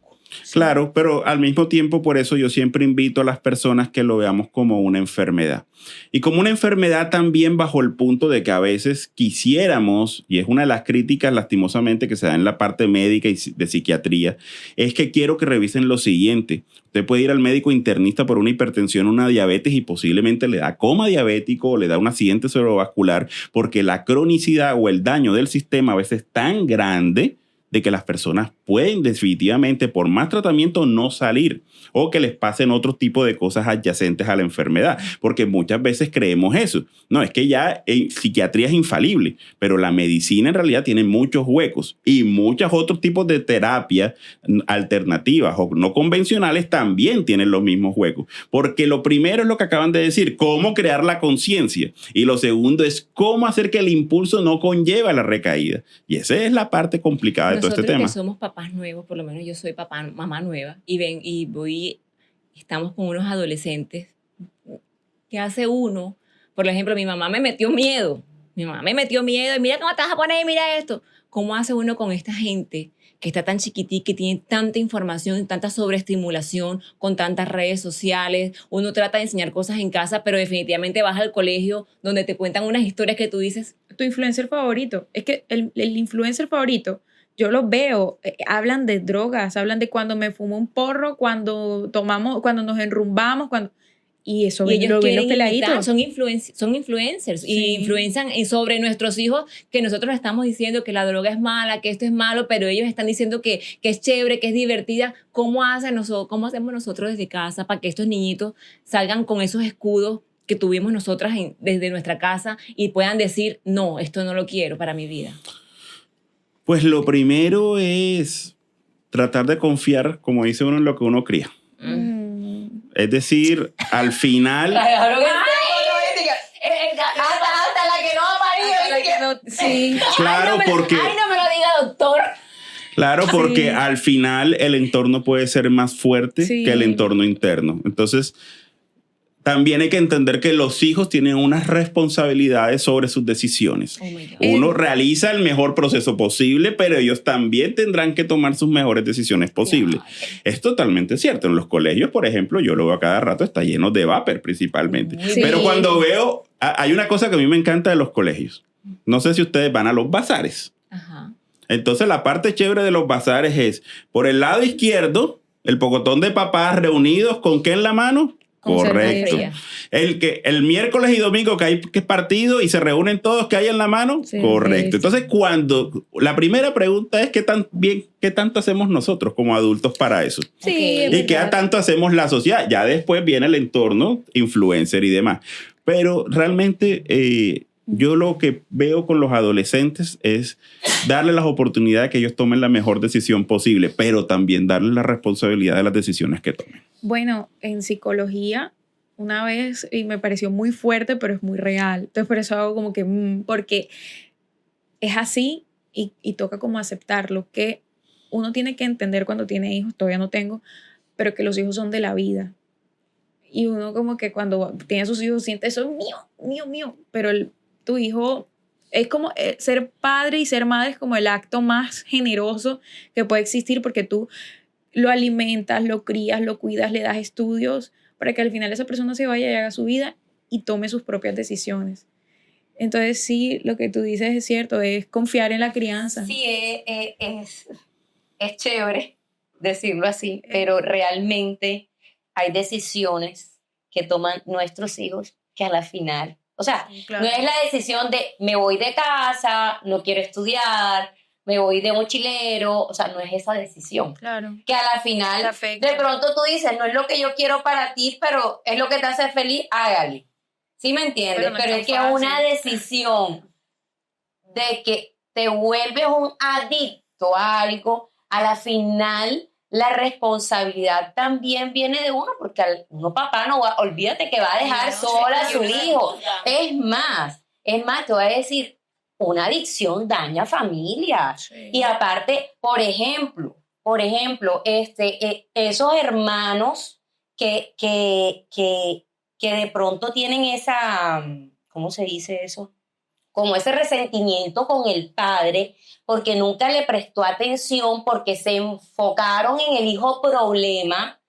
Claro, pero al mismo tiempo, por eso yo siempre invito a las personas que lo veamos como una enfermedad. Y como una enfermedad también bajo el punto de que a veces quisiéramos, y es una de las críticas lastimosamente que se da en la parte médica y de psiquiatría, es que quiero que revisen lo siguiente. Usted puede ir al médico internista por una hipertensión o una diabetes y posiblemente le da coma diabético o le da un accidente cerebrovascular porque la cronicidad o el daño del sistema a veces es tan grande de que las personas pueden definitivamente por más tratamiento no salir o que les pasen otro tipo de cosas adyacentes a la enfermedad, porque muchas veces creemos eso. No, es que ya en psiquiatría es infalible, pero la medicina en realidad tiene muchos huecos y muchos otros tipos de terapias alternativas o no convencionales también tienen los mismos huecos, porque lo primero es lo que acaban de decir, cómo crear la conciencia, y lo segundo es cómo hacer que el impulso no conlleve a la recaída, y esa es la parte complicada de todo este Nosotros tema. que somos papás nuevos, por lo menos yo soy mamá nueva, estamos con unos adolescentes. ¿Qué hace uno? Por ejemplo, mi mamá me metió miedo. Mi mamá me metió miedo y mira cómo te vas a poner y mira esto. ¿Cómo hace uno con esta gente que está tan chiquitica, que tiene tanta información, tanta sobreestimulación, con tantas redes sociales? Uno trata de enseñar cosas en casa, pero definitivamente vas al colegio donde te cuentan unas historias que tú dices, Tu influencer favorito. Es que el influencer favorito, yo los veo, hablan de drogas, hablan de cuando me fumo un porro, cuando tomamos, cuando nos enrumbamos, cuando... Y eso y ven, ellos lo ven quieren los peladitos. imitar, son influencers Sí. y influencian sobre nuestros hijos, que nosotros estamos diciendo que la droga es mala, que esto es malo, pero ellos están diciendo que es chévere, que es divertida. ¿Cómo hacemos nosotros desde casa para que estos niñitos salgan con esos escudos que tuvimos nosotras desde nuestra casa y puedan decir, no, esto no lo quiero para mi vida? Pues lo primero es tratar de confiar, como dice uno, en lo que uno cría. Es decir, al final... Sí. Claro, porque... Ay, no me lo diga, doctor. Claro, porque Sí. al final el entorno puede ser más fuerte Sí. que el entorno interno. Entonces, también hay que entender que los hijos tienen unas responsabilidades sobre sus decisiones. Oh my God. Uno realiza el mejor proceso posible, pero ellos también tendrán que tomar sus mejores decisiones posibles. Es totalmente cierto. En los colegios, por ejemplo, yo lo veo a cada rato, está lleno de vapor principalmente. Sí. Pero cuando veo, hay una cosa que a mí me encanta de los colegios. No sé si ustedes van a los bazares. Ajá. Entonces la parte chévere de los bazares es, por el lado izquierdo, el pocotón de papás reunidos, ¿con qué en la mano? Con Correcto. cerveza. El miércoles y domingo que hay que partido y se reúnen todos, ¿qué hay en la mano? Cerveza. Correcto. Entonces la primera pregunta es ¿qué tanto hacemos nosotros como adultos para eso? Sí, Ok. es ¿Y qué verdad. tanto hacemos la sociedad? Ya después viene el entorno, influencer y demás. Pero realmente yo lo que veo con los adolescentes es darle las oportunidades que ellos tomen la mejor decisión posible, pero también darles la responsabilidad de las decisiones que tomen. Bueno, en psicología, una vez, y me pareció muy fuerte, pero es muy real. Entonces, por eso hago como que, porque es así y toca como aceptarlo, que uno tiene que entender cuando tiene hijos, todavía no tengo, pero que los hijos son de la vida. Y uno como que cuando tiene a sus hijos siente eso, mío, mío, mío, pero tu hijo... Es como ser padre y ser madre es como el acto más generoso que puede existir porque tú lo alimentas, lo crías, lo cuidas, le das estudios para que al final esa persona se vaya y haga su vida y tome sus propias decisiones. Entonces sí, lo que tú dices es cierto, es confiar en la crianza. Sí, es chévere decirlo así, pero realmente hay decisiones que toman nuestros hijos que a la final, o sea, Claro. no es la decisión de me voy de casa, no quiero estudiar, me voy de mochilero, o sea, no es esa decisión. Claro. Que a la final, Te afecta. de pronto tú dices, no es lo que yo quiero para ti, pero es lo que te hace feliz, hágale. ¿Sí me entiendes? Pero no es Pero tan es que fácil. una decisión de que te vuelves un adicto a algo, a la final la responsabilidad también viene de uno, porque uno papá no va, olvídate que va a dejar No, sola a sí, su claro. hijo. Es más, te voy a decir, una adicción daña familias. Sí. Y aparte, por ejemplo, esos hermanos que de pronto tienen esa, ¿cómo se dice eso? Como ese resentimiento con el padre, porque nunca le prestó atención, porque se enfocaron en el hijo problema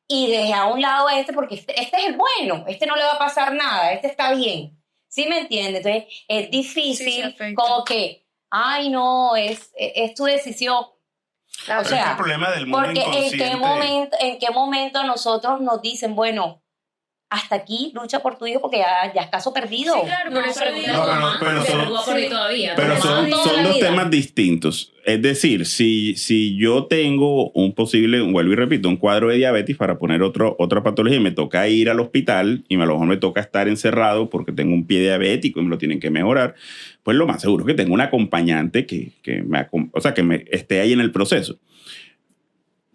y dejé a un lado a porque este es el bueno, este no le va a pasar nada, este está bien. ¿Sí me entiendes? Entonces es Sí, se difícil, afecta. como que, ay no, es tu decisión. Claro. O sea, Pero es que el problema del mundo Porque en qué momento nosotros nos dicen, bueno, hasta aquí lucha por tu hijo porque ya es caso perdido. Sí, claro, por eso digo. pero son- no va por ahí todavía. Pero Porque son toda la dos vida. temas distintos. Es decir, si yo tengo un posible, vuelvo y repito, un cuadro de diabetes para poner otra patología y me toca ir al hospital y a lo mejor me toca estar encerrado porque tengo un pie diabético y me lo tienen que mejorar, pues lo más seguro es que tengo un acompañante que me esté ahí en el proceso.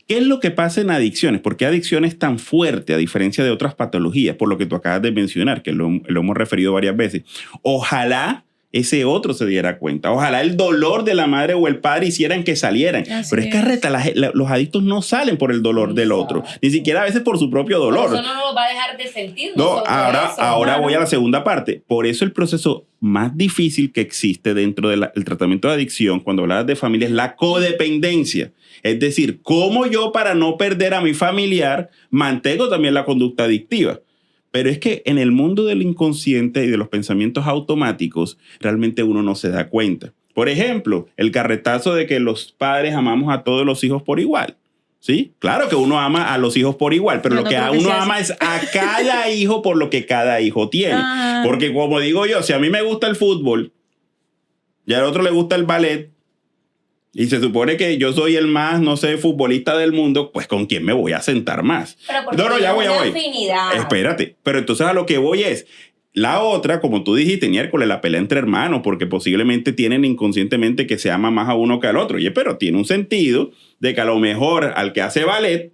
¿Qué es lo que pasa en adicciones? ¿Por qué adicción es tan fuerte a diferencia de otras patologías? Por lo que tú acabas de mencionar, que lo hemos referido varias veces. Ojalá ese otro se diera cuenta. Ojalá el dolor de la madre o el padre hicieran que salieran. Así Pero es que Arreta, los adictos no salen por el dolor del otro, ni siquiera a veces por su propio dolor. Eso no lo va a dejar de sentir. No, ahora voy a la segunda. segunda parte. Por eso el proceso más difícil que existe dentro del tratamiento de adicción, cuando hablas de familia, es la codependencia. Es decir, cómo yo, para no perder a mi familiar, mantengo también la conducta adictiva. Pero es que en el mundo del inconsciente y de los pensamientos automáticos, realmente uno no se da cuenta. Por ejemplo, el carretazo de que los padres amamos a todos los hijos por igual. ¿Sí? Claro que uno ama a los hijos por igual, pero No, lo que no creo que uno sea ama así. es a cada hijo por lo que cada hijo tiene. Ah. Porque como digo yo, si a mí me gusta el fútbol y al otro le gusta el ballet, y se supone que yo soy el más, no sé, futbolista del mundo, pues ¿con quién me voy a sentar más? Pero porque No, ya voy. Afinidad. Espérate, pero entonces a lo que voy es, la otra, como tú dijiste, miércoles, la pelea entre hermanos, porque posiblemente tienen inconscientemente que se ama más a uno que al otro. Oye, pero tiene un sentido de que a lo mejor al que hace ballet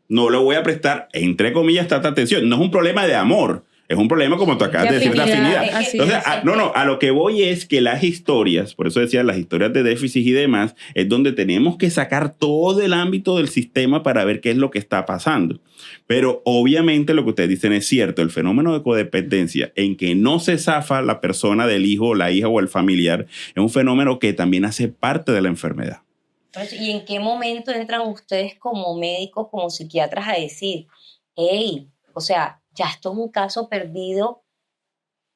no le voy a prestar, entre comillas, tanta atención. No es un problema de amor, es un problema, como tú acabas de decir, de afinidad. Así Entonces, es. a lo que voy es que las historias, por eso decía, las historias de déficit y demás, es donde tenemos que sacar todo el ámbito del sistema para ver qué es lo que está pasando. Pero obviamente lo que ustedes dicen es cierto, el fenómeno de codependencia en que no se zafa la persona del hijo, la hija o el familiar, es un fenómeno que también hace parte de la enfermedad. ¿Y en qué momento entran ustedes como médicos, como psiquiatras a decir, hey, o sea, ya esto es un caso perdido,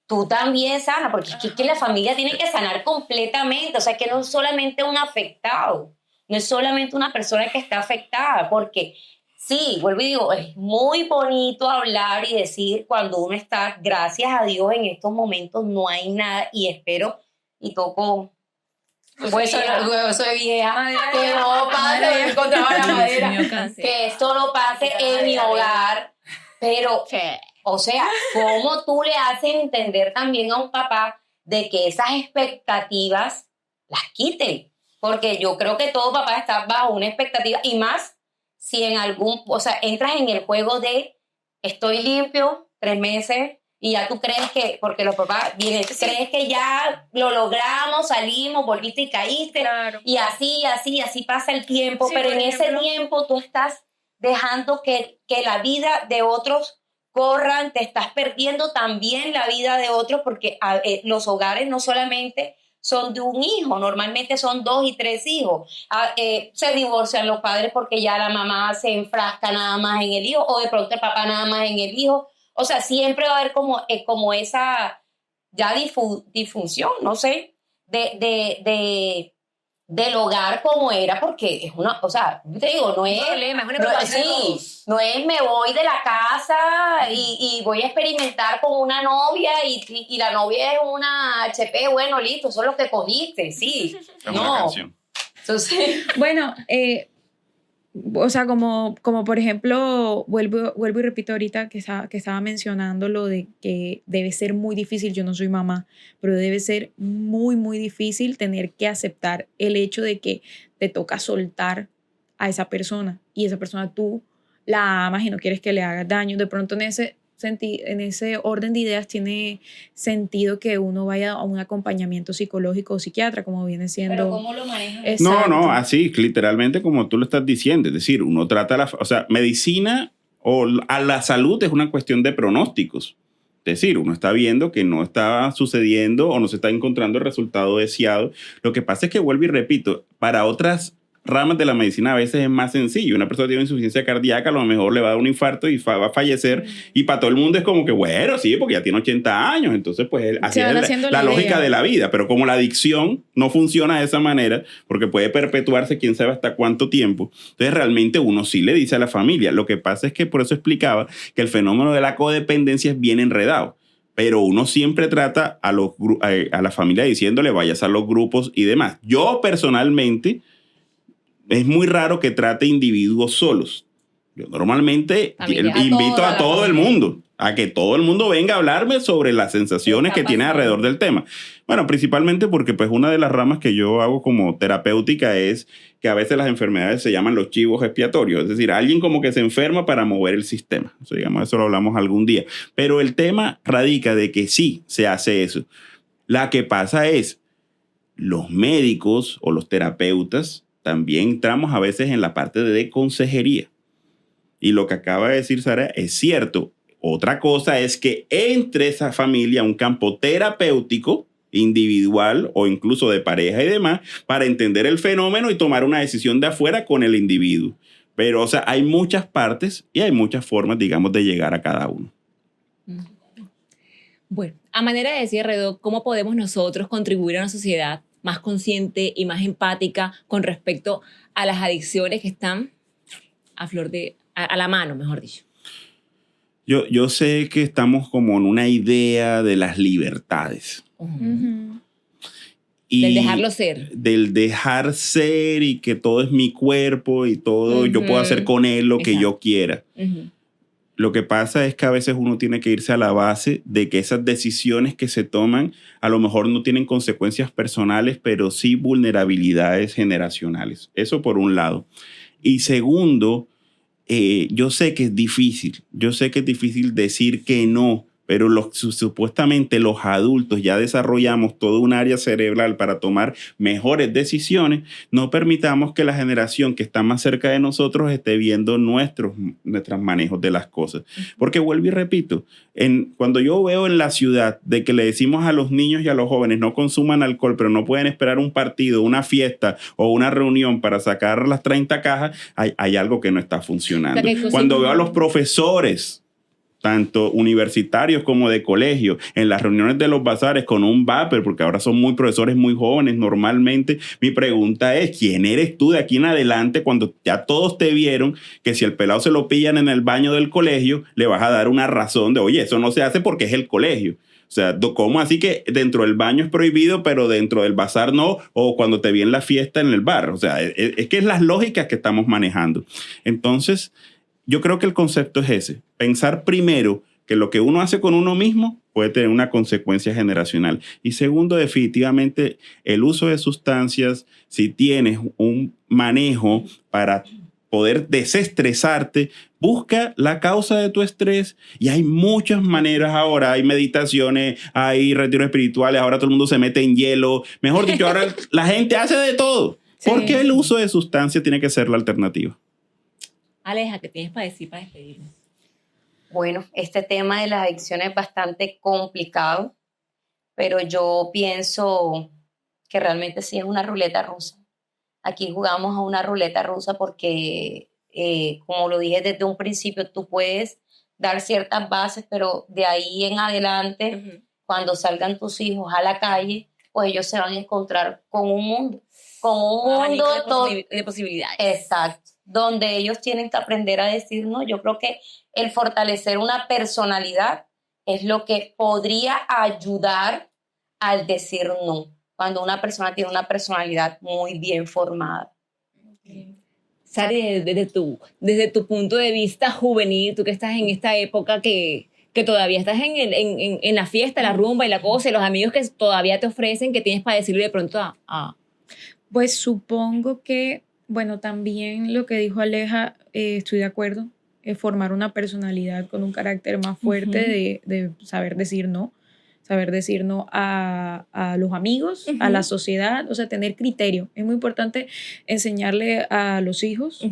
tú también sana, porque es que la familia tiene que sanar completamente, o sea, que no es solamente un afectado, no es solamente una persona que está afectada, porque sí, vuelvo y digo, es muy bonito hablar y decir cuando uno está, gracias a Dios, en estos momentos no hay nada, y espero, y toco... Hueso de vieja, que no pase, encontraba la madera, que esto no pase en mi hogar, pero, o sea, ¿cómo tú le haces entender también a un papá de que esas expectativas las quiten? Porque yo creo que todo papá está bajo una expectativa, y más si en o sea, entras en el juego de estoy limpio 3 meses, y ya tú crees que, porque los papás vienen, crees que ya lo logramos, salimos, volviste y caíste, Claro. y así pasa el tiempo, Sí, pero por en ese ejemplo, tiempo tú estás dejando que la vida de otros corran, te estás perdiendo también la vida de otros, porque los hogares no solamente son de un hijo, normalmente son 2 y 3 hijos. Se divorcian los padres porque ya la mamá se enfrasca nada más en el hijo, o de pronto el papá nada más en el hijo. O sea, siempre va a haber como esa ya disfunción, no sé, del hogar como era, porque es una, o sea, te digo, no es... problema, es una no, preocupación de sí, todos. no es me voy de la casa y voy a experimentar con una novia y la novia es una HP, bueno, listo, eso es lo que cogiste, sí. Es una No, canción. entonces... Bueno, o sea, como por ejemplo, vuelvo y repito ahorita que estaba mencionando lo de que debe ser muy difícil, yo no soy mamá, pero debe ser muy, muy difícil tener que aceptar el hecho de que te toca soltar a esa persona, y esa persona tú la amas y no quieres que le hagas daño. De pronto en ese orden de ideas tiene sentido que uno vaya a un acompañamiento psicológico o psiquiatra, como viene siendo... Pero ¿cómo lo manejan? Exacto. No, así, literalmente como tú lo estás diciendo. Es decir, uno trata o sea, medicina o a la salud es una cuestión de pronósticos. Es decir, uno está viendo que no está sucediendo o no se está encontrando el resultado deseado. Lo que pasa es que, vuelvo y repito, para otras ramas de la medicina a veces es más sencillo. Una persona tiene insuficiencia cardíaca, a lo mejor le va a dar un infarto y va a fallecer, y para todo el mundo es como que, bueno, sí, porque ya tiene 80 años, entonces pues así Se van es haciendo la la lógica idea. de la vida. Pero como la adicción no funciona de esa manera, porque puede perpetuarse quién sabe hasta cuánto tiempo, entonces realmente uno sí le dice a la familia. Lo que pasa es que por eso explicaba que el fenómeno de la codependencia es bien enredado. Pero uno siempre trata a la familia diciéndole vayas a los grupos y demás. Yo personalmente es muy raro que trate individuos solos. Yo normalmente Familia, invito a toda todo la el mundo, a que todo el mundo venga a hablarme sobre las sensaciones que tiene alrededor del tema. Bueno, principalmente porque pues una de las ramas que yo hago como terapéutica es que a veces las enfermedades se llaman los chivos expiatorios, es decir, alguien como que se enferma para mover el sistema. O sea, digamos, eso lo hablamos algún día. Pero el tema radica de que sí se hace eso. La que pasa es, los médicos o los terapeutas también entramos a veces en la parte de consejería. Y lo que acaba de decir Sara es cierto. Otra cosa es que entre esa familia un campo terapéutico, individual o incluso de pareja y demás, para entender el fenómeno y tomar una decisión de afuera con el individuo. Pero, o sea, hay muchas partes y hay muchas formas, digamos, de llegar a cada uno. Bueno, a manera de cierre, Doc, ¿cómo podemos nosotros contribuir a una sociedad más consciente y más empática con respecto a las adicciones que están a la mano, mejor dicho? Yo sé que estamos como en una idea de las libertades. Y del dejarlo ser. Del dejar ser y que todo es mi cuerpo y todo, yo puedo hacer con él lo que yo quiera. Lo que pasa es que a veces uno tiene que irse a la base de que esas decisiones que se toman a lo mejor no tienen consecuencias personales, pero sí vulnerabilidades generacionales. Eso por un lado. Y segundo, yo sé que es difícil. Yo sé que es difícil decir que no, pero supuestamente los adultos ya desarrollamos todo un área cerebral para tomar mejores decisiones. No permitamos que la generación que está más cerca de nosotros esté viendo nuestros manejos de las cosas. Porque vuelvo y repito, cuando yo veo en la ciudad de que le decimos a los niños y a los jóvenes no consuman alcohol, pero no pueden esperar un partido, una fiesta o una reunión para sacar las 30 cajas, hay algo que no está funcionando. Cuando veo a los profesores, tanto universitarios como de colegio, en las reuniones de los bazares con un vapor, porque ahora son profesores muy jóvenes normalmente, mi pregunta es, ¿quién eres tú de aquí en adelante cuando ya todos te vieron que si el pelado se lo pillan en el baño del colegio, le vas a dar una razón de, oye, eso no se hace porque es el colegio? O sea, ¿cómo así que dentro del baño es prohibido, pero dentro del bazar no? O cuando te vi en la fiesta en el bar. O sea, es que es las lógicas que estamos manejando. Entonces, yo creo que el concepto es ese. Pensar primero que lo que uno hace con uno mismo puede tener una consecuencia generacional. Y segundo, definitivamente, el uso de sustancias, si tienes un manejo para poder desestresarte, busca la causa de tu estrés. Y hay muchas maneras ahora. Hay meditaciones, hay retiros espirituales, ahora todo el mundo se mete en hielo. Mejor dicho, ahora la gente hace de todo. Sí. ¿Por qué el uso de sustancias tiene que ser la alternativa? Aleja, ¿qué tienes para decir para despedirnos? Bueno, este tema de las adicciones es bastante complicado, pero yo pienso que realmente sí es una ruleta rusa. Aquí jugamos a una ruleta rusa porque, como lo dije desde un principio, tú puedes dar ciertas bases, pero de ahí en adelante, cuando salgan tus hijos a la calle, pues ellos se van a encontrar con un mundo de posibilidades. Exacto. Donde ellos tienen que aprender a decir no. Yo creo que el fortalecer una personalidad es lo que podría ayudar al decir no, cuando una persona tiene una personalidad muy bien formada. Sari, desde tu punto de vista juvenil, tú que estás en esta época que todavía estás en la fiesta, la rumba y la cosa, y los amigos que todavía te ofrecen, ¿qué tienes para decirle de pronto a...? Pues supongo que, bueno, también lo que dijo Aleja, estoy de acuerdo, formar una personalidad con un carácter más fuerte de saber decir no a los amigos, a la sociedad, o sea, tener criterio. Es muy importante enseñarle a los hijos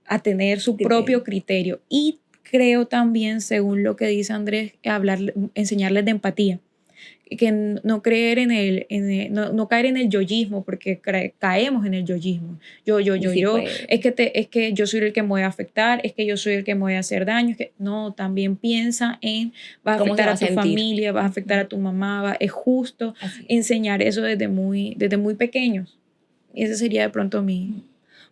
a tener su propio criterio. Y creo también, según lo que dice Andrés, enseñarles de empatía. Que no creer no caer en el yoyismo, porque caemos en el yoyismo. Yo. Pues. Es que yo soy el que me voy a afectar, es que yo soy el que me voy a hacer daño. Es que no, también piensa en vas a afectar a tu familia, vas a afectar a tu mamá, es justo enseñar eso desde muy pequeños. Y ese sería de pronto mi...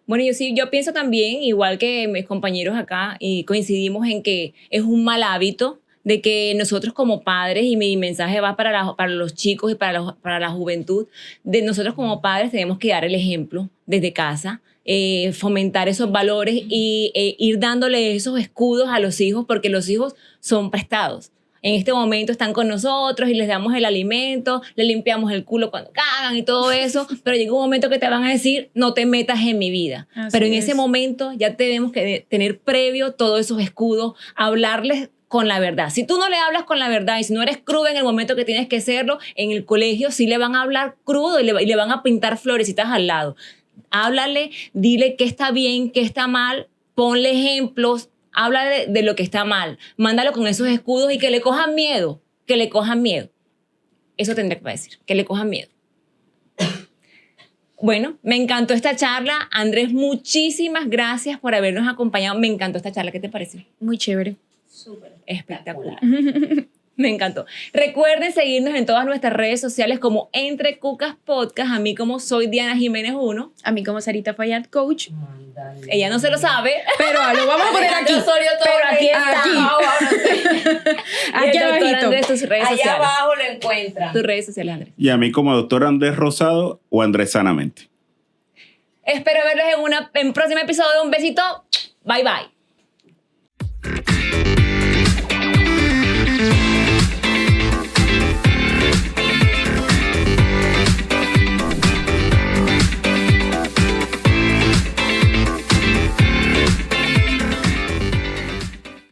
Bueno, yo pienso también, igual que mis compañeros acá, y coincidimos en que es un mal hábito de que nosotros como padres, y mi mensaje va para los chicos y para la juventud, de nosotros como padres tenemos que dar el ejemplo desde casa, fomentar esos valores y ir dándole esos escudos a los hijos, porque los hijos son prestados. En este momento están con nosotros y les damos el alimento, les limpiamos el culo cuando cagan y todo eso, pero llega un momento que te van a decir, no te metas en mi vida. Pero en ese momento ya tenemos que tener previo todos esos escudos, hablarles con la verdad. Si tú no le hablas con la verdad y si no eres crudo en el momento que tienes que serlo, en el colegio sí le van a hablar crudo y le van a pintar florecitas al lado. Háblale, dile qué está bien, qué está mal, ponle ejemplos, habla de lo que está mal, mándalo con esos escudos y que le cojan miedo, que le cojan miedo. Eso tendría que decir, que le cojan miedo. Bueno, me encantó esta charla. Andrés, muchísimas gracias por habernos acompañado. Me encantó esta charla. ¿Qué te pareció? Muy chévere. Súper Espectacular. Me encantó. Recuerden seguirnos en todas nuestras redes sociales como Entre Cucas Podcast. A mí como soy Diana Jiménez 1. A mí como Sarita Fayad, coach. Ella no se lo sabe. Pero lo vamos a poner aquí. Pero aquí está. Aquí Y el doctor abajito. Andrés, tus redes Allá sociales. abajo lo encuentran. Tus redes sociales, Andrés. Y a mí como doctor Andrés Rosado o Andrés Sanamente. Espero verlos en un próximo episodio. Un besito. Bye, bye.